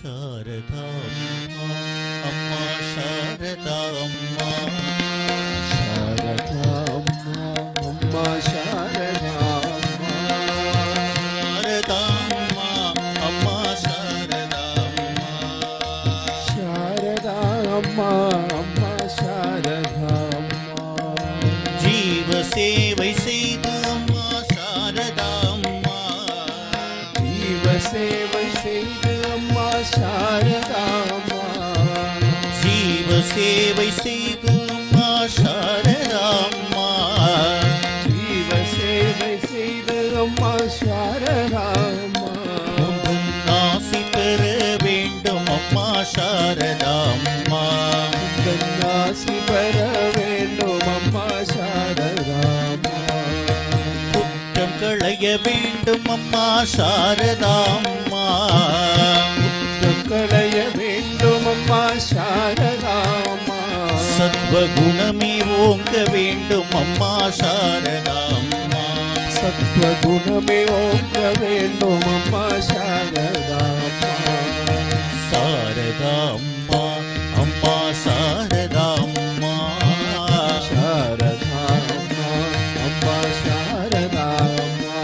ಶಾರದಾಂಬಾ ಅಮ್ಮ ಶಾರದಾಂಬಾ ಶಾರದಾಂಬಾ ಅಮ್ಮ ಶಾರದಾಂಬಾ ಶಾರದಾಂಬಾ ಅಮ್ಮ ಶಾರದಾಂಬಾ ಶಾರದಾಂಬಾ ಅಮ್ಮ ಶಾರದಾಂಬಾ ಜೀವ ಸೇவை செய்து அம்மா ಶಾರದಾಂಬಾ ಜೀವ ಸೇವೆ செய்து ಅಮ್ಮ ಶಾರದಾಂಬಾ ಜೀವ ಸೇவை செய்து அம்மா ಶಾರದಾಂಬಾ ಜೀವ ಸೇವೆ செய்து ಅಮ್ಮ ಶಾರದಾಂಬಾ உந்தன் ஆசி பெற வேண்டும் அம்மா ಶಾರದಾಂಬಾ கண்ணாசி பெற வேண்டும் அம்மா சாரதாம்மா குற்றம் களைய வேண்டும் அம்மா ಶಾರದಾಂಬಾ குற்றம் களைய வேண்டும் அம்மா சாரதாம்மா சத்வகுணமே ஓங்க வேண்டும் அம்மா ಶಾರದಾಂಬா சத்வகுணமே ஓங்க வேண்டும் அம்மா சாரதாம்மா ಶಾರದಾಂಬಾ ಅಮ್ಮ ಶಾರದಾಂಬಾ சாரதாம்மா அம்மா சாரதாம்மா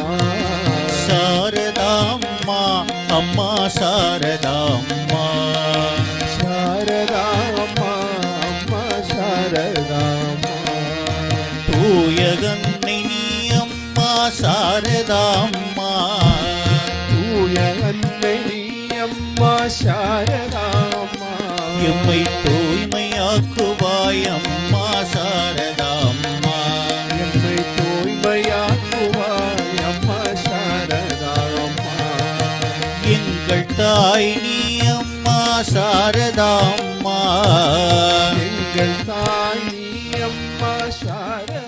ಶಾರದಾಂಬಾ ಅಮ್ಮ ಶಾರದಾಂಬಾ சாரதாம்மா அம்மா சாரதாம்மா தூயகன்னை நீ அம்மா ಶಾರದಾಂಬಾ தூய அன்னை நீ அம்மா சாரதாம்மா எம்மை தூய்மையாக்குவாய் அம்மா ಶಾರದಾಂಬಾ என்னை தூய்மையாக்குவாய் அம்மா சாரதாம்மா எங்கள் தாய் நீ அம்மா ಶಾರದಾಂಬಾ எங்கள் தாய் நீ அம்மா சாரதாம்மா